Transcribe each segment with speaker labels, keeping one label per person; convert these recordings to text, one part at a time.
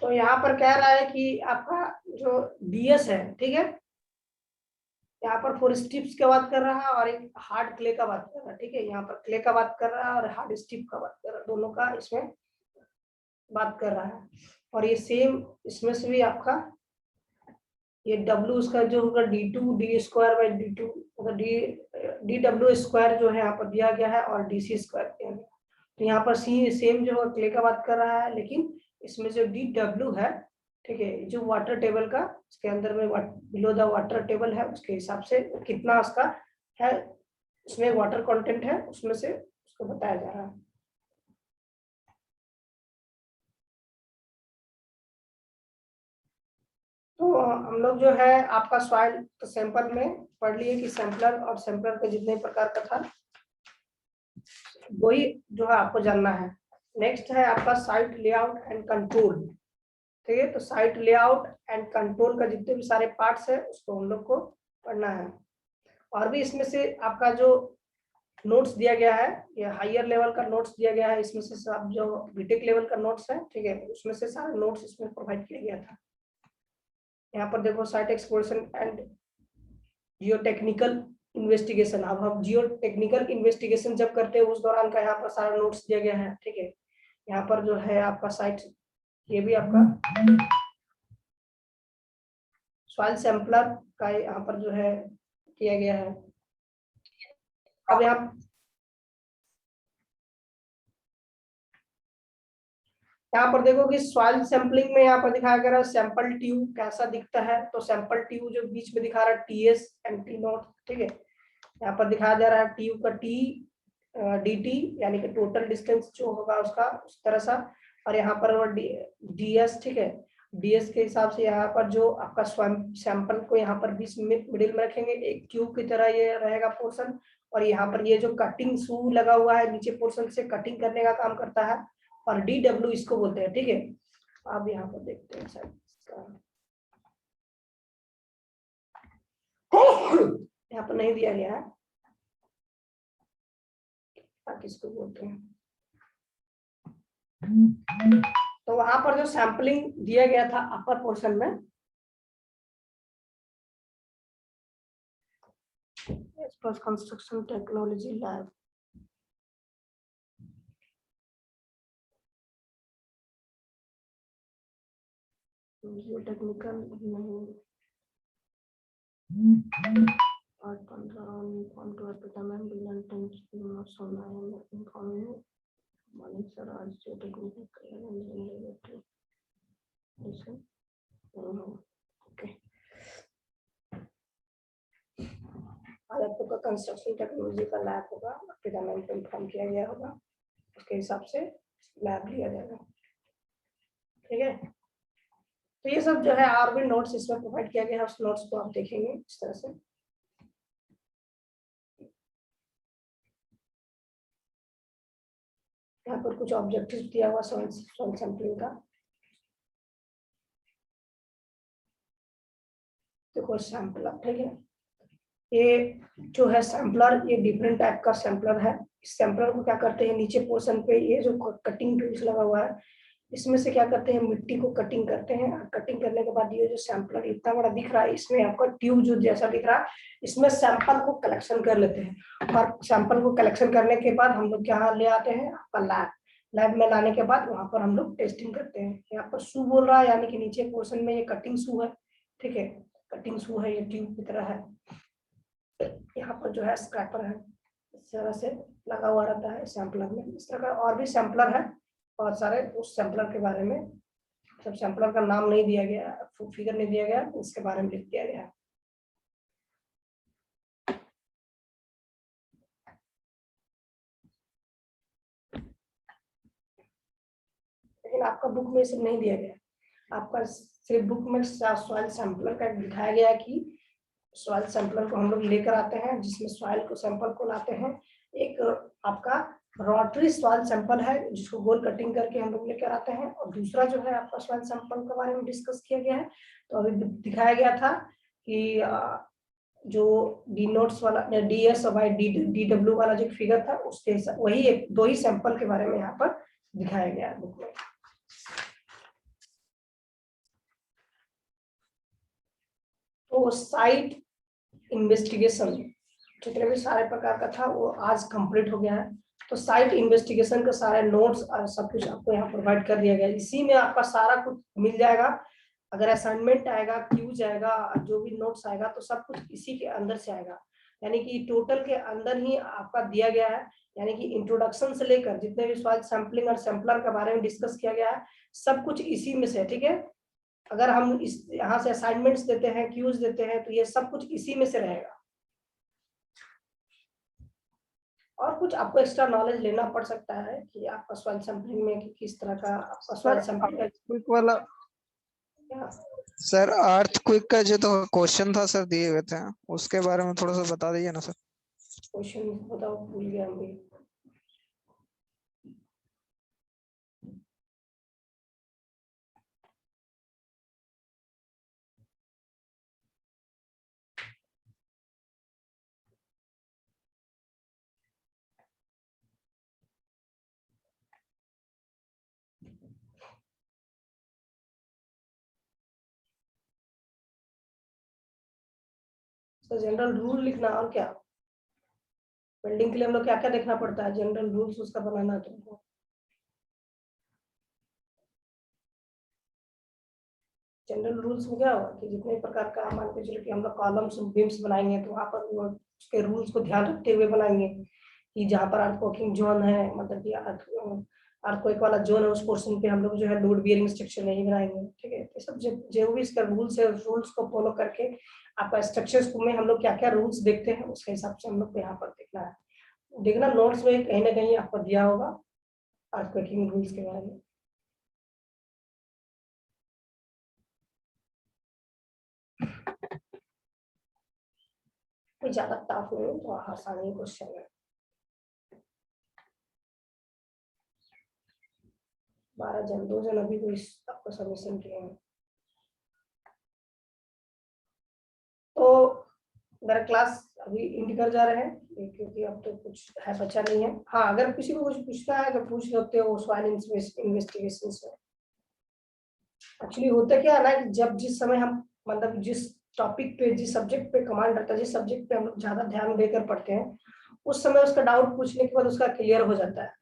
Speaker 1: तो यहाँ पर कह रहा है कि आपका जो डीएस है, ठीक है, यहाँ पर 4 स्ट्रिप्स का बात कर रहा है और एक हार्ड क्ले का बात कर रहा है, ठीक है। यहाँ पर क्ले का बात कर रहा है और हार्ड स्ट्रिप का बात कर रहा है, दोनों का इसमें बात कर रहा है। और ये सेम इसमें से भी आपका ये W उसका जो होगा D2 D square by D2, मतलब डी डब्ल्यू स्क्वायर जो है यहाँ पर दिया गया है और DC स्क्वायर दिया गया। तो यहाँ पर सेम जो है क्ले का बात कर रहा है, लेकिन इसमें जो DW है, ठीक है, जो वाटर टेबल का इसके अंदर में बिलो द वाटर टेबल है, उसके हिसाब से कितना उसका है, उसमें वाटर कंटेंट है, उसमें से उसको बताया जा रहा है। तो हम लोग जो है आपका सॉइल सैंपल में पढ़ लिए कि सैंपलर और सैंपलर के जितने प्रकार का था वही जो है आपको जानना है। नेक्स्ट है आपका साइट लेआउट एंड कंट्रोल, ठीक है। तो साइट लेआउट एंड कंट्रोल का जितने भी सारे पार्ट्स है उसको हम लोग को पढ़ना है। और भी इसमें से आपका जो नोट्स दिया गया है, ये हायर लेवल का नोट्स दिया गया है, इसमें से सब जो बीटेक लेवल का नोट्स है, ठीक है, उसमें से सारे नोट्स इसमें प्रोवाइड किया गया था। यहाँ पर देखो site exploration and Jio technical investigation. अब हम जियो टेक्निकल इन्वेस्टिगेशन जब करते हैं उस दौरान का यहाँ पर सारा नोट्स दिया गया है, ठीक है। यहाँ पर जो है आपका साइट, ये भी आपका सॉइल सैंपलर का यहाँ पर जो है किया गया है। अब यहाँ पर देखो कि सॉइल सैंपलिंग में यहाँ पर दिखाया गया है सैंपल ट्यूब कैसा दिखता है। तो सैंपल ट्यूब जो बीच में दिखा रहा है TS एंड T0, ठीक है। यहाँ पर दिखाया जा रहा है ट्यूब का DT यानी कि टोटल डिस्टेंस जो होगा उसका उस तरह सा, और यहाँ पर DS, ठीक है। DS के हिसाब से यहाँ पर जो आपका सैंपल को यहाँ पर बीच में मिडिल में रखेंगे, एक ट्यूब की तरह ये रहेगा पोर्शन, और यहाँ पर ये जो कटिंग शू लगा हुआ है नीचे पोर्शन से कटिंग करने का काम करता है, और DW इसको बोलते हैं, ठीक है। अब यहाँ पर देखते हैं सर, यहाँ पर नहीं दिया गया है किसको बोलते हैं। तो वहां पर जो सैंपलिंग दिया गया था अपर पोर्शन में, कंस्ट्रक्शन टेक्नोलॉजी लैब, जियो टेक्निकल नहीं, और 15 मॉर्निंग सर आज जो टेक्निकल ओके। आज आपका कंस्ट्रक्शन टेक्नोलॉजी का लैब होगा, पिरामिड को इन्फॉर्म किया गया होगा, उसके हिसाब से लैब लिया जाएगा, ठीक है। तो ये सब जो है और भी नोट्स इसमें प्रोवाइड किया गया है, उस नोट्स को आप देखेंगे इस तरह से। यहाँ पर कुछ ऑब्जेक्टिव दिया हुआ सॉइल सैंपलिंग का, देखो सैंपलर, ठीक है। ये जो है सैंपलर, ये डिफरेंट टाइप का सैंपलर है। इस सैंपलर को क्या करते हैं, नीचे पोर्शन पे ये जो कटिंग टूल्स लगा हुआ है, इसमें से क्या करते हैं, मिट्टी को कटिंग करते हैं। कटिंग करने के बाद ये जो सैंपलर इतना बड़ा दिख रहा है, इसमें आपका ट्यूब जो जैसा दिख रहा है, इसमें सैंपल को कलेक्शन कर लेते हैं। और सैंपल को कलेक्शन करने के बाद हम लोग क्या ले आते हैं, आपका लैब में लाने के बाद वहां पर हम लोग टेस्टिंग करते हैं। यहाँ पर शू बोल रहा है, यानी कि नीचे पोर्शन में ये कटिंग शू है, ठीक है, कटिंग शू है, ये ट्यूब की तरह है। यहाँ पर जो है स्क्रैपर है, इस तरह से लगा हुआ रहता है सैंपलर में। इस तरह का और भी सैंपलर है बहुत सारे, उस सैंपलर के बारे में सब सैंपलर का नाम नहीं दिया गया, फिगर नहीं दिया गया, इसके बारे में लिख दिया गया। लेकिन आपका बुक में सब नहीं दिया गया, आपका सिर्फ बुक में सॉइल सैंपलर का दिखाया गया कि सॉइल सैंपलर को हम लोग लेकर आते हैं, जिसमें सॉइल को सैंपल को लाते हैं। एक आपका रोटरी सॉइल सैंपल है जिसको गोल कटिंग करके हम लोग लेकर आते हैं, और दूसरा जो है आपका सॉइल सैंपल के बारे में डिस्कस किया गया है। तो अभी दिखाया गया था कि जो डी नोट्स वाला DS और DW वाला जो फिगर था, उसके वही दो ही सैंपल के बारे में यहाँ पर दिखाया गया है बुक में। तो साइट इन्वेस्टिगेशन जितने भी सारे प्रकार का था वो आज कंप्लीट हो गया है। तो साइट इन्वेस्टिगेशन के सारे नोट्स और सब कुछ आपको यहाँ प्रोवाइड कर दिया गया है। इसी में आपका सारा कुछ मिल जाएगा। अगर असाइनमेंट आएगा, क्यूज आएगा, जो भी नोट्स आएगा तो सब कुछ इसी के अंदर से आएगा। यानी कि टोटल के अंदर ही आपका दिया गया है। यानी कि इंट्रोडक्शन से लेकर जितने भी सवाल सैम्पलिंग और सैम्पलर के बारे में डिस्कस किया गया है, सब कुछ इसी में से। ठीक है, अगर हम इस यहाँ से असाइनमेंट्स देते हैं, क्यूज देते हैं, तो ये सब कुछ इसी में से रहेगा। और कुछ आपको एक्स्ट्रा नॉलेज लेना पड़ सकता है कि आपका सॉइल सैंपलिंग में कि किस तरह का आपका सॉइल सैंपलिंग
Speaker 2: वाला
Speaker 1: क्या
Speaker 2: सर अर्थक्वेक का जो तो क्वेश्चन था सर दिए हुए थे, उसके बारे में थोड़ा सा बता दीजिए ना सर।
Speaker 1: क्वेश्चन बताओ, भूल गया हम भी। तो जनरल रूल लिखना, और क्या बिल्डिंग के लिए हम लोग क्या क्या देखना पड़ता है, जनरल रूल्स उसका बनाना है तुमको। जनरल रूल्स में क्या होगा कि जितने प्रकार का मान के चलो कि हम लोग कॉलम्स बीम्स बनाएंगे तो वहाँ पर वो उसके रूल्स को ध्यान रखते हुए बनाएंगे कि जहाँ पर अर्थक्वेकिंग जोन है, मतलब कि अर्थक्वेक वाला जोन है, उस पोर्शन पे हम लोग जो है लोड बियरिंग स्ट्रक्चर नहीं बनाएंगे। ठीक है, ये सब जो भी इसका रूल्स है, रूल्स को फॉलो करके आपका स्ट्रक्चर्स में हम लोग क्या क्या रूल्स देखते हैं उसके हिसाब से हम लोग को यहाँ पर देखना है। देखना नोट्स में कहीं ना कहीं आपको दिया होगा अर्थक्वेकिंग रूल्स के बारे में। कोई ज्यादा टफ नहीं है, तो आसानी क्वेश्चन है। 12 जन, 2 जन अभी तो इस आपको सबमिशन किए हैं। तो मेरा क्लास अभी एंड कर जा रहे हैं क्योंकि अब तो कुछ है बचा नहीं है। हाँ, अगर किसी को कुछ पूछना है तो पूछ सकते हो सॉइल इन्वेस्टिगेशन से। एक्चुअली होता क्या है ना कि जब जिस समय हम मतलब जिस टॉपिक पे, जिस सब्जेक्ट पे कमांड रहता है, जिस सब्जेक्ट पे हम लोग ज्यादा ध्यान देकर पढ़ते हैं, उस समय उसका डाउट पूछने के बाद उसका क्लियर हो जाता है।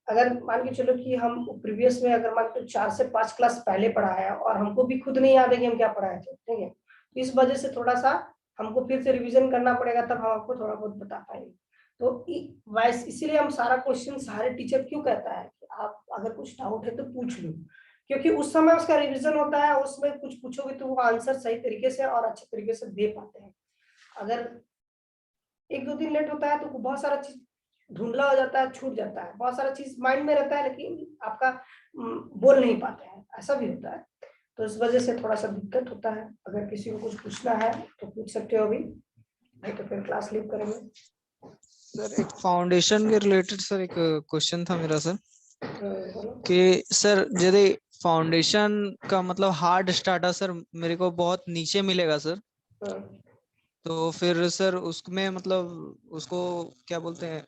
Speaker 1: अगर मान के चलो कि हम प्रीवियस में अगर मान के 4 से 5 क्लास पहले पढ़ा है और हमको भी खुद नहीं याद है कि हम क्या पढ़ाए थे, ठीक है, तो इस वजह से थोड़ा सा हमको फिर से रिवीजन करना पड़ेगा, तब हम आपको थोड़ा बहुत बता पाएंगे। तो वाइस इसीलिए हम सारा क्वेश्चन, सारे टीचर क्यों कहता है कि आप अगर कुछ डाउट है तो पूछ लो, क्योंकि उस समय उसका रिवीजन होता है, उसमें कुछ पूछोगे तो वो आंसर सही तरीके से और अच्छे तरीके से दे पाते हैं। अगर 1-2 दिन लेट होता है तो बहुत सारा चीज धुंधला हो जाता है, छूट जाता है, बहुत सारा चीज माइंड में रहता है लेकिन आपका बोल नहीं पाते हैं, ऐसा भी होता है। तो इस वजह से थोड़ा सा दिक्कत होता है। अगर किसी को कुछ पूछना है तो पूछ सकते हो अभी, नहीं तो फिर क्लास लीव करेंगे।
Speaker 2: सर एक फाउंडेशन के रिलेटेड सर एक क्वेश्चन था मेरा सर
Speaker 1: बोलो।
Speaker 2: कि सर यदि फाउंडेशन का मतलब हार्ड स्टार्टर सर मेरे को बहुत नीचे मिलेगा सर, तो फिर सर उसमें मतलब उसको क्या बोलते हैं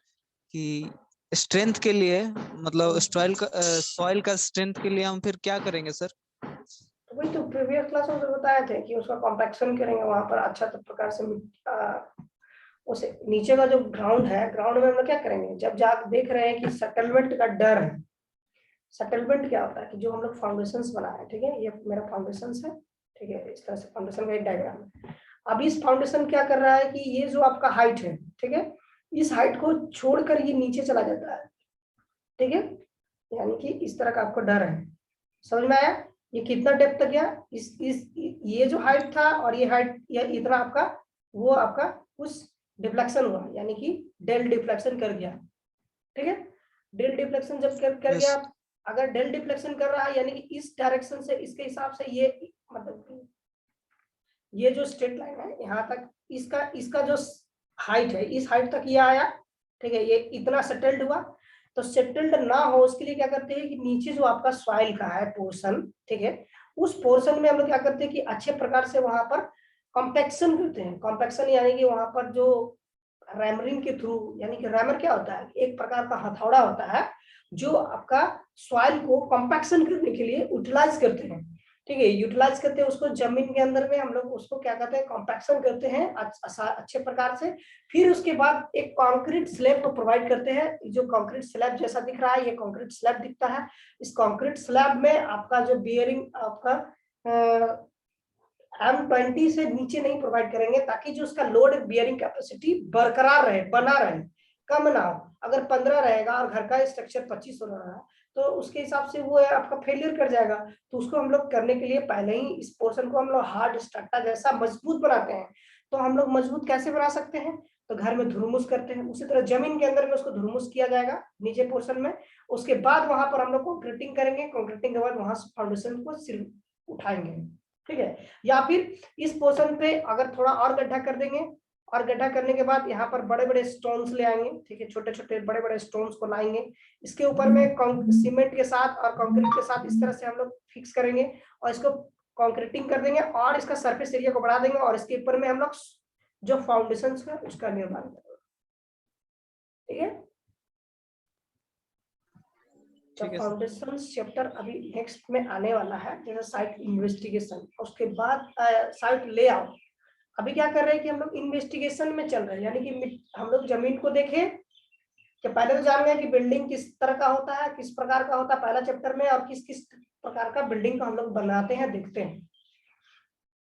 Speaker 2: कि स्ट्रेंथ के लिए मतलब सॉइल का स्ट्रेंथ के लिए हम फिर क्या करेंगे सर?
Speaker 1: तो वही तो प्रीवियस क्लास में बताए थे कि उसका कॉम्पैक्शन करेंगे वहां पर अच्छा प्रकार से। उसे नीचे का जो ग्राउंड है, ग्राउंड में हम लोग क्या करेंगे, जब आप देख रहे हैं कि सेटलमेंट का डर है। सेटलमेंट क्या होता है कि जो हम लोग फाउंडेशंस बनाए हैं, ठीक है, ये मेरा फाउंडेशंस है, ठीक है, इस तरह से फाउंडेशन का एक डायग्राम है। अब इस फाउंडेशन क्या कर रहा है कि ये जो आपका हाइट है, ठीक है, इस हाइट को छोड़कर ये नीचे चला जाता है, ठीक है, यानी कि इस तरह का आपको डर है। समझ में आया? ये कितना डेप्थ तक गया, इस ये जो हाइट था और ये हाइट, ये इतना आपका, वो आपका उस डिफ्लेक्शन हुआ, यानी कि डेल डिफ्लेक्शन कर गया, ठीक है। डेल डिफ्लेक्शन जब कर गया, अगर डेल डिफ्लेक्शन कर रहा है यानी कि इस डायरेक्शन से, इसके हिसाब से ये मतलब ये जो स्ट्रेट लाइन है यहाँ तक, इसका जो हाइट है, इस हाइट तक ये आया, ठीक है, ये इतना सेटल्ड हुआ। तो सेटल्ड ना हो उसके लिए क्या करते हैं कि नीचे जो आपका सॉइल का है पोर्शन, ठीक है, उस पोर्शन में हम लोग क्या करते हैं कि अच्छे प्रकार से वहां पर कॉम्पैक्शन करते हैं। कॉम्पैक्शन यानी कि वहां पर जो रैमरिंग के थ्रू, यानी कि रैमर क्या होता है, एक प्रकार का हथौड़ा होता है जो आपका सॉइल को कॉम्पैक्शन करने के लिए यूटिलाइज करते हैं। ठीक है, यूटिलाइज करते हैं उसको जमीन के अंदर में, हम लोग उसको क्या कहते हैं, कॉम्पैक्शन करते हैं अच्छे प्रकार से। फिर उसके बाद एक कंक्रीट स्लैब को प्रोवाइड करते हैं। जो कंक्रीट स्लैब जैसा दिख रहा है, ये कंक्रीट स्लैब दिखता है। इस कंक्रीट स्लैब में आपका जो बियरिंग आपका M20 से नीचे नहीं प्रोवाइड करेंगे, ताकि जो उसका लोड बियरिंग कैपेसिटी बरकरार रहे, बना रहे, कम ना हो। अगर 15 रहेगा और घर का स्ट्रक्चर 25 हो रहा है, तो उसके हिसाब से वो आपका फेलियर कर जाएगा। तो उसको हम लोग करने के लिए पहले ही इस पोर्शन को हम लोग हार्ड स्ट्रक्चर जैसा मजबूत बनाते हैं। तो हम लोग मजबूत कैसे बना सकते हैं, तो घर में धुरमुस करते हैं, उसी तरह जमीन के अंदर में उसको धुरमुस किया जाएगा नीचे पोर्शन में। उसके बाद वहां पर हम लोग कंक्रीटिंग करेंगे, कंक्रीटिंग के बाद वहां से फाउंडेशन को सिर्फ उठाएंगे। ठीक है, या फिर इस पोर्शन पे अगर थोड़ा और गड्ढा कर देंगे, और गड्ढा करने के बाद यहाँ पर बड़े बड़े स्टोन्स ले आएंगे। ठीक है, छोटे छोटे बड़े बड़े स्टोन्स को लाएंगे, इसके ऊपर में सीमेंट के साथ और कंक्रीट के साथ इस तरह से हम लोग फिक्स करेंगे, और इसको कंक्रीटिंग कर देंगे, और इसका सरफेस एरिया को बढ़ा देंगे, और इसके ऊपर में हम लोग जो फाउंडेशन है उसका निर्माण करेंगे। ठीक है, फाउंडेशन चैप्टर अभी नेक्स्ट में आने वाला है, जैसे साइट इन्वेस्टिगेशन, उसके बाद साइट लेआउट। अभी क्या कर रहे हैं कि हम लोग इन्वेस्टिगेशन में चल रहे हैं, यानी कि हम लोग जमीन को देखें कि पहले तो जान गए कि बिल्डिंग किस तरह का होता है, किस प्रकार का होता है पहला चैप्टर में, और किस किस प्रकार का बिल्डिंग का हम लोग बनाते हैं, देखते हैं।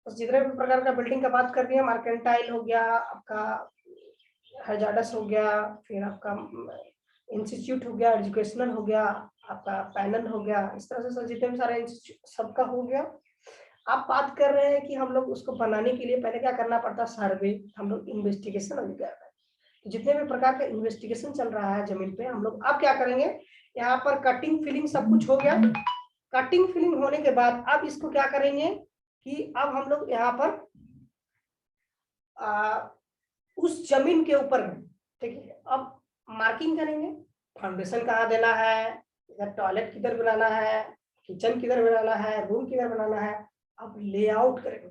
Speaker 1: तो जितने भी प्रकार का बिल्डिंग का बात कर रही है, मार्केंटाइल हो गया, आपका हजार्डस हो गया, फिर आपका इंस्टीट्यूट हो गया, एजुकेशनल हो गया, आपका पैनल हो गया, इस तरह से जितने भी सारे सबका हो गया। आप बात कर रहे हैं कि हम लोग उसको बनाने के लिए पहले क्या करना पड़ता है, सर्वे, हम लोग इन्वेस्टिगेशन अभी कर रहे हैं। तो जितने भी प्रकार का इन्वेस्टिगेशन चल रहा है जमीन पे, हम लोग अब क्या करेंगे, यहाँ पर कटिंग फिलिंग सब कुछ हो गया। कटिंग फिलिंग होने के बाद अब इसको क्या करेंगे कि अब हम लोग यहाँ पर उस जमीन के ऊपर में, ठीक है, अब मार्किंग करेंगे, फाउंडेशन कहाँ देना है, इधर टॉयलेट किधर बनाना है, किचन किधर बनाना है, रूम किधर बनाना है। अब लेआउट करेंगे।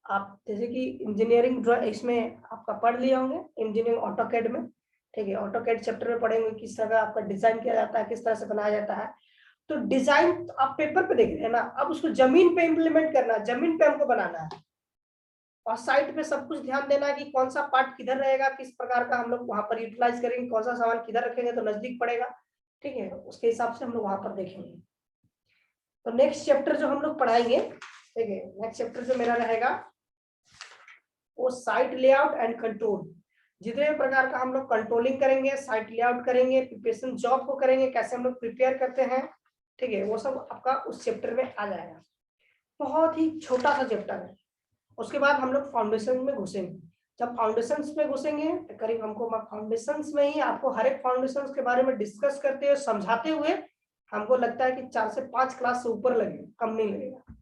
Speaker 1: आप जैसे कि इंजीनियरिंग ड्राइंग इसमें आपका पढ़ लिए होंगे, इंजीनियरिंग ऑटोकैड में। ठीक है, ऑटोकैड चैप्टर में पढ़ेंगे किस तरह आपका डिजाइन किया जाता है, किस तरह से बनाया जाता है। तो डिजाइन आप पेपर पे देख रहे हैं ना, अब उसको जमीन पे इम्प्लीमेंट करना है, जमीन पे हमको बनाना है, और साइट पे सब कुछ ध्यान देना है कि कौन सा पार्ट किधर रहेगा, किस प्रकार का हम लोग वहां पर यूटिलाइज करेंगे, कौन सा सामान किधर रखेंगे तो नजदीक पड़ेगा। ठीक है, उसके हिसाब से हम लोग वहां पर देखेंगे। तो नेक्स्ट चैप्टर जो हम लोग पढ़ाएंगे, ठीक है, नेक्स्ट चैप्टर जो मेरा रहेगा वो साइट लेआउट एंड कंट्रोल। जितने प्रकार का हम लोग कंट्रोलिंग करेंगे, साइट लेआउट करेंगे, प्रिपरेशन जॉब को करेंगे, कैसे हम लोग प्रिपेयर करते हैं, ठीक है, वो सब आपका उस चैप्टर में आ जाएगा। बहुत ही छोटा सा चैप्टर है। उसके बाद हम लोग फाउंडेशन में घुसेंगे। जब फाउंडेशंस में घुसेंगे तो करीब हमको फाउंडेशंस में ही आपको हर एक फाउंडेशंस के बारे में डिस्कस करते हुए, समझाते हुए हमको लगता है कि 4 से 5 क्लास से ऊपर लगेगा, कम नहीं लगेगा।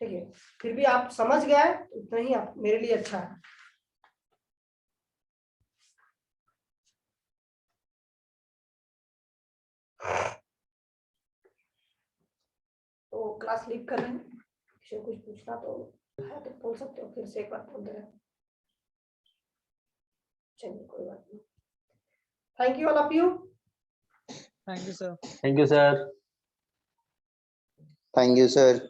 Speaker 1: ठीक है, फिर भी आप समझ गए उतना ही आप मेरे लिए अच्छा है। तो क्लास लीव कर रहे हैं, किसी को कुछ पूछना तो है तो बोल सकते हो, फिर से एक बार बोल दे रहे हैं। चलिए कोई बात नहीं। Thank you all of you.
Speaker 2: Thank you sir.
Speaker 3: Thank you sir.
Speaker 4: Thank you sir.